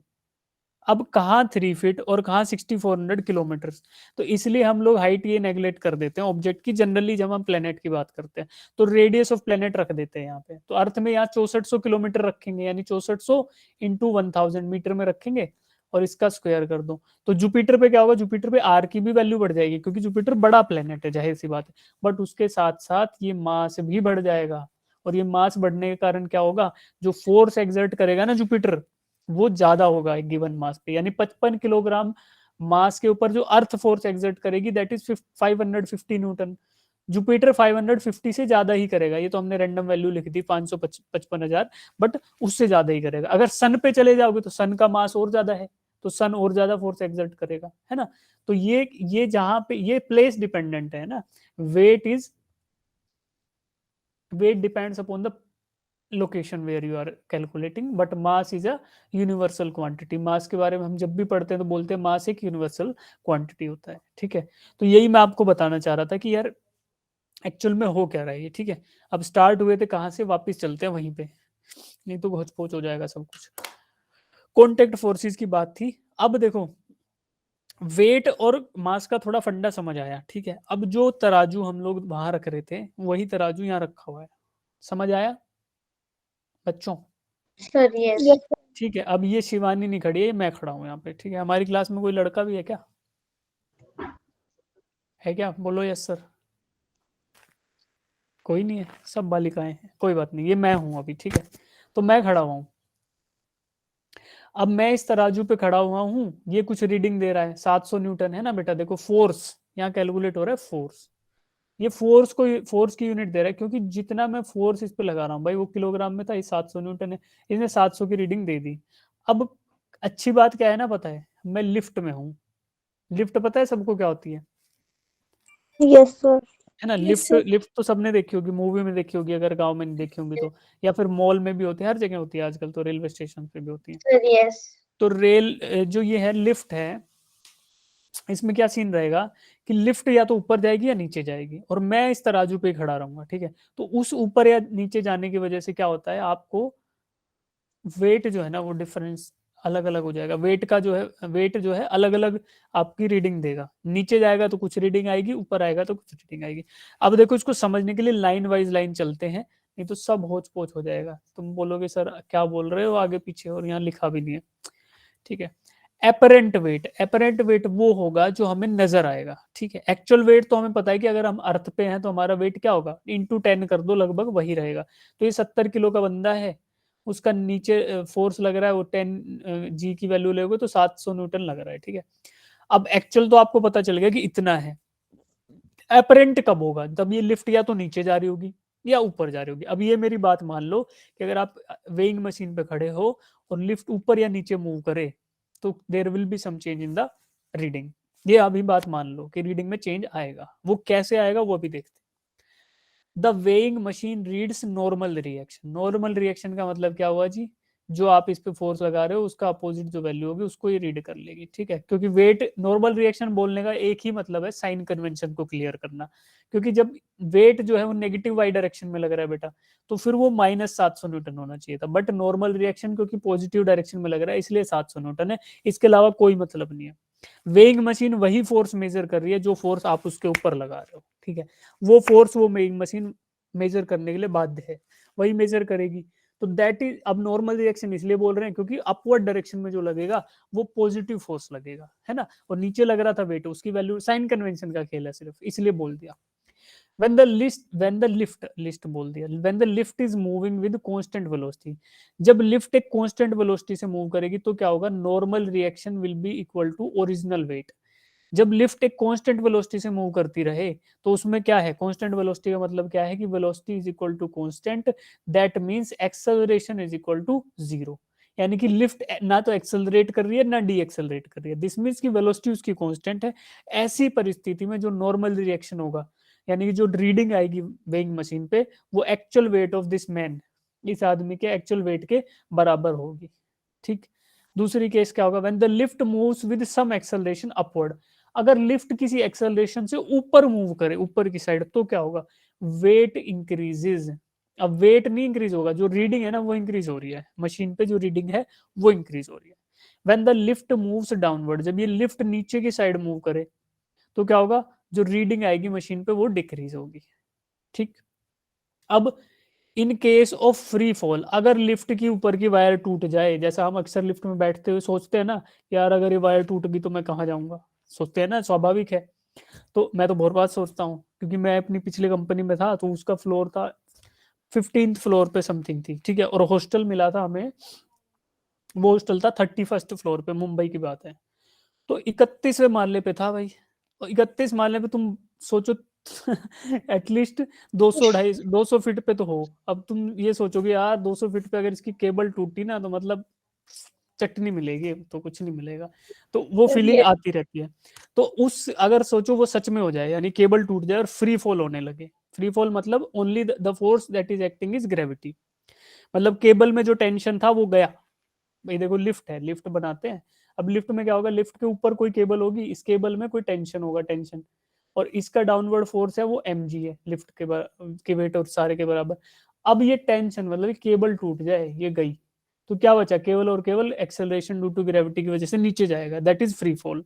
[SPEAKER 1] अब कहाँ 3 फीट और कहाँ 6400 किलोमीटर, तो इसलिए हम लोग हाइट ये नेग्लेक्ट कर देते हैं ऑब्जेक्ट की, जनरली जब हम प्लेनेट की बात करते हैं तो रेडियस ऑफ प्लेनेट रख देते हैं यहाँ पे। तो अर्थ में यहाँ 6400 किलोमीटर रखेंगे, यानी 6400 इंटू 1000 मीटर में रखेंगे, और इसका स्क्वायर कर दो। तो जुपिटर पे क्या होगा, जुपिटर पे आर की भी वैल्यू बढ़ जाएगी, क्योंकि जुपिटर बड़ा प्लेनेट है, जाहिर सी बात है, बट उसके साथ साथ ये मास भी बढ़ जाएगा। और ये मास बढ़ने के कारण क्या होगा, जो फोर्स एक्सर्ट करेगा ना जुपिटर, वो ज्यादा होगा एक गिवन मास पे, यानी 55 किलोग्राम मास के ऊपर जो अर्थ फोर्स एक्सर्ट करेगी दैट इज 550 न्यूटन। जुपिटर 550 से ज्यादा ही करेगा, ये तो हमने रैंडम वैल्यू लिख दी 555,000, बट उससे ज्यादा ही करेगा। अगर सन पे चले जाओगे तो सन का मास और ज्यादा है, तो सन और ज्यादा फोर्स एक्सर्ट करेगा, है ना। तो ये जहां पे ये प्लेस डिपेंडेंट है ना, weight is weight depends upon the location where you are calculating, but mass is a universal quantity. Mass के बारे में हम जब भी पढ़ते हैं तो बोलते हैं मास एक यूनिवर्सल क्वांटिटी होता है, ठीक है। तो यही मैं आपको बताना चाह रहा था कि यार एक्चुअल में हो क्या रहा है ये, ठीक है। अब स्टार्ट हुए थे कहाँ से, वापस चलते हैं वहीं पे, नहीं तो घोच पोच हो जाएगा सब कुछ। कॉन्टेक्ट फोर्सेस की बात थी। अब देखो वेट और मास का थोड़ा फंडा समझ आया, ठीक है। अब जो तराजू हम लोग वहां रख रहे थे वही तराजू यहाँ रखा हुआ है, समझ आया बच्चों।
[SPEAKER 3] Sir yes.
[SPEAKER 2] यस
[SPEAKER 1] ठीक है, अब ये शिवानी नहीं खड़ी है, मैं खड़ा हूँ यहाँ पे, ठीक है। हमारी क्लास में कोई लड़का भी है क्या, है क्या, बोलो यस सर। कोई नहीं है, सब बालिकाएं हैं, कोई बात नहीं, ये मैं हूँ अभी, ठीक है। तो मैं खड़ा हुआ हूँ। अब मैं इस तराजू पे खड़ा हुआ हूँ, ये कुछ रीडिंग दे रहा है, 700 न्यूटन है ना बेटा, देखो फोर्स यहाँ कैलकुलेट हो रहा है, फोर्स, ये फोर्स को, फोर्स की यूनिट दे रहा है, क्योंकि जितना मैं फोर्स इस पे लगा रहा हूँ भाई वो किलोग्राम में था, ये 700 न्यूटन है, इसने 700 की रीडिंग दे दी। अब अच्छी बात क्या है ना, पता है, मैं लिफ्ट में हूँ, लिफ्ट पता है सबको क्या होती
[SPEAKER 2] यस सर।
[SPEAKER 1] है ना,
[SPEAKER 2] Yes,
[SPEAKER 1] लिफ्ट,
[SPEAKER 2] sir.
[SPEAKER 1] लिफ्ट तो सबने देखी होगी, मूवी में देखी होगी, अगर गांव में नहीं देखी होगी तो, या फिर मॉल में भी होती है, हर जगह होती है आजकल तो, रेलवे स्टेशन पे भी होती है।
[SPEAKER 3] Sir yes.
[SPEAKER 1] तो रेल जो ये है लिफ्ट है, इसमें क्या सीन रहेगा कि लिफ्ट या तो ऊपर जाएगी या नीचे जाएगी, और मैं इस तराजू पे खड़ा रहूंगा, ठीक है। तो उस ऊपर या नीचे जाने की वजह से क्या होता है, आपको वेट जो है ना वो डिफरेंस अलग अलग हो जाएगा, वेट का जो है, वेट जो है अलग अलग आपकी रीडिंग देगा, नीचे जाएगा तो कुछ रीडिंग आएगी, ऊपर आएगा तो कुछ रीडिंग आएगी। अब देखो इसको समझने के लिए लाइन वाइज लाइन चलते हैं, नहीं तो सब होच पोच हो जाएगा, तुम बोलोगे सर क्या बोल रहे हो आगे पीछे, और यहाँ लिखा भी नहीं है, ठीक है। एपरेंट वेट, एपरेंट वेट वो होगा जो हमें नजर आएगा, ठीक है। एक्चुअल वेट तो हमें पता है कि अगर हम अर्थ पे हैं तो हमारा वेट क्या होगा, इंटू 10 कर दो, लगभग वही रहेगा। तो ये 70 किलो का बंदा है, उसका नीचे फोर्स लग रहा है वो 10 जी की वैल्यू लोगे तो 700 न्यूटन लग रहा है, ठीक है। अब एक्चुअल तो आपको पता चल गया कि इतना है, एपरेंट कब होगा, जब ये लिफ्ट या तो नीचे जा रही होगी या ऊपर जा रही होगी। अब ये मेरी बात मान लो कि अगर आप वेइंग मशीन पे खड़े हो और लिफ्ट ऊपर या नीचे मूव करे तो there will be some change in the reading, ये अभी बात मान लो कि रीडिंग में चेंज आएगा, वो कैसे आएगा वो अभी देखते हैं। The weighing machine reads normal reaction, normal reaction का मतलब क्या हुआ जी, जो आप इस पे फोर्स लगा रहे हो उसका अपोजिट जो वैल्यू होगी उसको ये रीड कर लेगी, ठीक है। क्योंकि वेट, नॉर्मल रिएक्शन बोलने का एक ही मतलब है, साइन कन्वेंशन को क्लियर करना, क्योंकि जब वेट जो है वो नेगेटिव वाई डायरेक्शन में लग रहा है बेटा, तो फिर वो -700 न्यूटन होना चाहिए था, बट नॉर्मल रिएक्शन क्योंकि पॉजिटिव डायरेक्शन में लग रहा है इसलिए 700 न्यूटन है, इसके अलावा कोई मतलब नहीं है। वेइंग मशीन वही फोर्स मेजर कर रही है जो फोर्स आप उसके ऊपर लगा रहे हो, ठीक है, वो फोर्स वो वेइंग मशीन मेजर करने के लिए बाध्य है, वही मेजर करेगी। तो दैट इज, अब नॉर्मल रिएक्शन इसलिए बोल रहे हैं क्योंकि अपवर्ड डायरेक्शन में जो लगेगा वो पॉजिटिव फोर्स लगेगा, है ना, और नीचे लग रहा था वेट, उसकी वैल्यू साइन कन्वेंशन का खेल है सिर्फ, इसलिए बोल दिया। when the lift बोल दिया, when the lift is moving with constant velocity, जब लिफ्ट एक कांस्टेंट वेलोसिटी से मूव करेगी तो क्या होगा, normal reaction will be equal to original weight. जब लिफ्ट एक कांस्टेंट वेलोसिटी से मूव करती रहे तो उसमें क्या है, कांस्टेंट वेलोसिटी का मतलब क्या है कि velocity is equal to constant, that means acceleration is equal to 0, यानी कि लिफ्ट ना तो एक्सेलरेट कर रही है ना डी एक्सेलरेट कर रही है, दिस मींस की वेलोसिटी उसकी कांस्टेंट है। ऐसी परिस्थिति में जो नॉर्मल रिएक्शन होगा, यानी कि जो रीडिंग आएगी वेइंग मशीन पे, वो actual weight of this man, इस आदमी के एक्चुअल वेट के बराबर होगी, ठीक। दूसरी केस क्या होगा, when the lift moves with some acceleration upward, अगर लिफ्ट किसी एक्सेलरेशन से ऊपर मूव करे, ऊपर की साइड, तो क्या होगा, वेट इंक्रीजेज। अब वेट नहीं इंक्रीज होगा, जो रीडिंग है ना वो इंक्रीज हो रही है, मशीन पे जो रीडिंग है वो इंक्रीज हो रही है। When the lift moves downward, जब ये लिफ्ट नीचे की साइड मूव करे तो क्या होगा, जो रीडिंग आएगी मशीन पे वो डिक्रीज होगी, ठीक। अब in case of free fall, अगर लिफ्ट की ऊपर की वायर टूट जाए, जैसा हम अक्सर लिफ्ट में बैठते हुए सोचते हैं ना, यार अगर ये वायर टूट गई तो मैं कहाँ जाऊंगा, सोचते हैं ना, स्वाभाविक है। तो मैं तो बहुत बात सोचता हूँ, क्योंकि मैं अपनी पिछली कंपनी में था तो उसका फ्लोर था 15th फ्लोर पे समथिंग थी, ठीक है, और हॉस्टल मिला था हमें, वो हॉस्टल था 31st फ्लोर पे, मुंबई की बात है। तो 31वें माले पे था भाई, और 31 माले पे तुम सोचो एटलीस्ट 200 फीट पे तो हो। अब तुम ये सोचोगे यार 200 फीट पे अगर इसकी केबल टूटी ना तो मतलब चटनी मिलेगी, तो कुछ नहीं मिलेगा, तो वो फीलिंग आती रहती है। तो उस, अगर सोचो वो सच में हो जाए, यानी केबल टूट जाए और फ्री फॉल होने लगे, फ्री फॉल मतलब only the force that is acting is gravity, मतलब केबल में जो टेंशन था वो गया। भाई देखो लिफ्ट है, लिफ्ट बनाते हैं, अब लिफ्ट में क्या होगा, लिफ्ट के ऊपर कोई केबल होगी, इस केबल में कोई टेंशन होगा, टेंशन, और इसका डाउनवर्ड फोर्स है वो mg है, लिफ्ट के वेट और सारे के बराबर। अब ये टेंशन मतलब केबल टूट जाए, ये गई, तो क्या बचा, केवल और केवल एक्सेलरेशन ड्यू टू ग्रेविटी की वजह से नीचे जाएगा, that is free fall.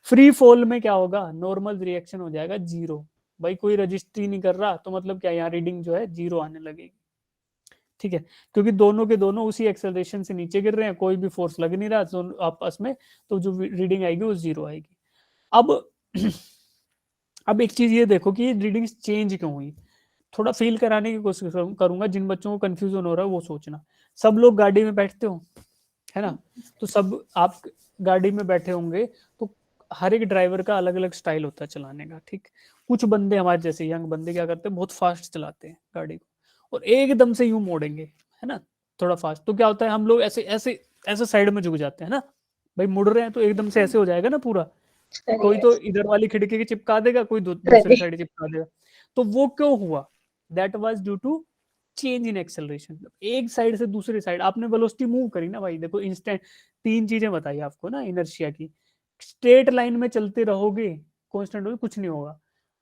[SPEAKER 1] Free fall में क्या होगा, नॉर्मल रिएक्शन हो जाएगा 0, भाई कोई रजिस्ट्री नहीं कर रहा, तो मतलब क्या, यहाँ रीडिंग जो है 0 आने लगेगी, ठीक है, क्योंकि दोनों के दोनों उसी एक्सेलरेशन से नीचे गिर रहे हैं, कोई भी फोर्स लग नहीं रहा आपस में, तो जो रीडिंग आएगी वो 0 आएगी। अब अब एक चीज ये देखो कि ये रीडिंग चेंज क्यों हुई, थोड़ा फील कराने की कोशिश करूंगा, जिन बच्चों को कंफ्यूजन हो रहा है वो सोचना। सब लोग गाड़ी में बैठते हो, है ना। तो सब आप गाड़ी में बैठे होंगे तो हर एक ड्राइवर का अलग अलग स्टाइल होता है चलाने का, ठीक। कुछ बंदे हमारे जैसे यंग बंदे क्या करते हैं, बहुत फास्ट चलाते हैं गाड़ी को और एकदम से यूं मोड़ेंगे, है ना, थोड़ा फास्ट। तो क्या होता है, हम लोग ऐसे ऐसे ऐसे साइड में झुक जाते हैं ना, भाई मुड़ रहे हैं तो एकदम से ऐसे हो जाएगा ना पूरा, कोई तो इधर वाली खिड़की की चिपका देगा, कोई दूसरी साइड चिपका देगा। तो वो क्यों हुआ, that was due to change in acceleration. एक साइड से दूसरी साइड आपने वेलोसिटी मूव करी ना भाई, देखो इंस्टेंट। तीन चीजें बताई आपको ना इनर्शिया की। स्ट्रेट लाइन में चलते रहोगे कांस्टेंट होगे कुछ नहीं होगा,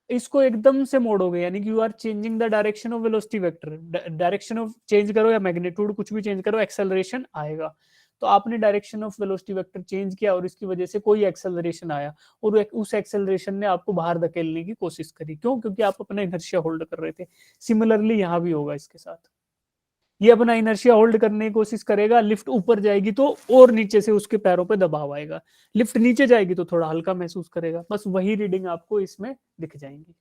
[SPEAKER 1] इसको एकदम से मोड़ोगे यानी कि you are changing the direction of velocity vector. Direction of change करो या मैग्नीट्यूड कुछ भी चेंज करो, एक्सेलरेशन आएगा। तो आपने direction of velocity vector change किया और इसकी वजह से कोई एक्सेलरेशन आया और उस एक्सेलरेशन ने आपको बाहर धकेलने की कोशिश करी। क्यों? क्योंकि आप अपना इनर्शिया होल्ड कर रहे थे। सिमिलरली यहाँ भी होगा इसके साथ, ये अपना इनर्शिया होल्ड करने की कोशिश करेगा, लिफ्ट ऊपर जाएगी तो और नीचे से उसके पैरों पे दबाव आएगा, लिफ्ट नीचे जाएगी तो थोड़ा हल्का महसूस करेगा। बस वही रीडिंग आपको इसमें दिख जाएंगी।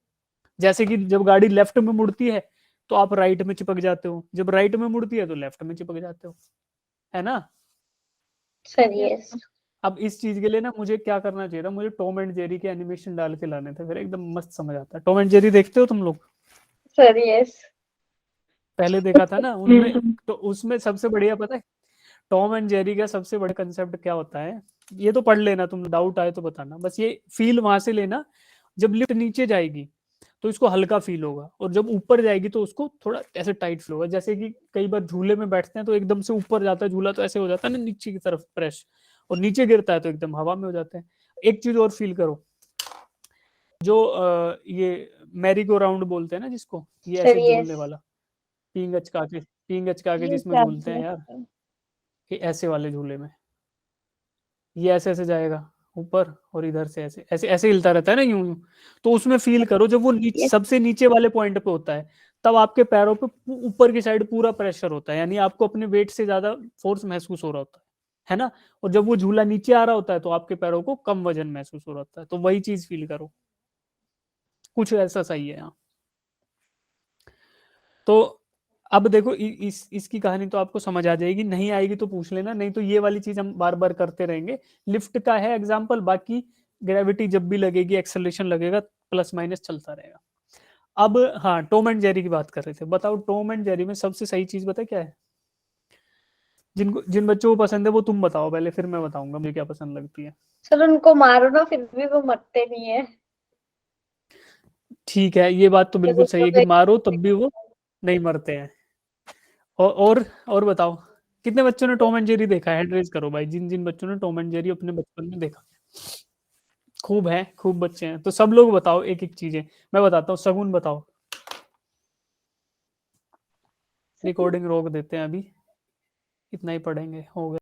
[SPEAKER 1] जैसे कि जब गाड़ी लेफ्ट में मुड़ती है तो आप राइट में चिपक जाते हो, जब राइट में मुड़ती है तो लेफ्ट में चिपक जाते हो, है ना
[SPEAKER 2] सर यस।
[SPEAKER 1] अब इस चीज के लिए ना मुझे क्या करना चाहिए था, मुझे टॉम एंड जेरी के एनिमेशन डाल के लाने थे, फिर एकदम मस्त समझ आता। टॉम एंड जेरी देखते हो तुम लोग?
[SPEAKER 2] Sir yes.
[SPEAKER 1] पहले देखा था ना उनमें, तो उसमें सबसे बढ़िया पता है टॉम एंड जेरी का सबसे बड़ा कंसेप्ट क्या होता है, ये तो पढ़ लेना, तुम डाउट आए तो बताना, बस ये फील वहां से लेना। जब लिफ्ट नीचे जाएगी तो इसको हल्का फील होगा और जब ऊपर जाएगी तो उसको थोड़ा ऐसे टाइट फील होगा। जैसे कि कई बार झूले में बैठते हैं तो एकदम से ऊपर जाता है झूला तो ऐसे हो जाता है ना नीचे की तरफ प्रेस, और नीचे गिरता है तो एकदम हवा में हो जाते हैं। एक चीज और फील करो, जो ये मैरी गो राउंड बोलते हैं ना जिसको, ये
[SPEAKER 2] सर
[SPEAKER 1] ऐसे
[SPEAKER 2] यस।
[SPEAKER 1] झूलने वाला, पींग अचका के
[SPEAKER 2] ये
[SPEAKER 1] जिसमें
[SPEAKER 2] सब
[SPEAKER 1] झूलते हैं यार, कि ऐसे वाले झूले में ये ऐसे ऐसे जाएगा ऊपर और इधर से ऐसे ऐसे ऐसे हिलता रहता है ना यूं यूं। तो उसमें फील करो जब वो सबसे नीचे वाले पॉइंट पे होता है तब आपके पैरों पे ऊपर की साइड पूरा प्रेशर होता है, यानी आपको अपने वेट से ज्यादा फोर्स महसूस हो रहा होता है ना। और जब वो झूला नीचे आ रहा होता है तो आपके पैरों को कम वजन महसूस हो रहा होता है, तो वही चीज फील करो, कुछ ऐसा सही है यहाँ। तो अब देखो इसकी कहानी तो आपको समझ आ जाएगी, नहीं आएगी तो पूछ लेना, नहीं तो ये वाली चीज हम बार बार करते रहेंगे। लिफ्ट का है एग्जांपल, बाकी ग्रेविटी जब भी लगेगी एक्सेलरेशन लगेगा, प्लस माइनस चलता रहेगा। अब हाँ, टॉम एंड जेरी की बात कर रहे थे, बताओ टॉम एंड जेरी में सबसे सही चीज पता क्या है? जिन बच्चों को पसंद है वो तुम बताओ पहले, फिर मैं बताऊंगा मुझे क्या पसंद लगती है।
[SPEAKER 2] सर उनको मारो ना फिर भी वो मरते नहीं है।
[SPEAKER 1] ठीक है, ये बात तो बिल्कुल सही है कि मारो तब भी वो नहीं मरते हैं। और बताओ कितने बच्चों ने टॉम एंड जेरी देखा है? हैंड रेज करो भाई, जिन जिन बच्चों ने टॉम एंड जेरी अपने बचपन में देखा। खूब है, खूब बच्चे हैं, तो सब लोग बताओ एक एक चीजें। मैं बताता हूँ, सगुन बताओ। रिकॉर्डिंग रोक देते हैं अभी, इतना ही पढ़ेंगे, हो गया।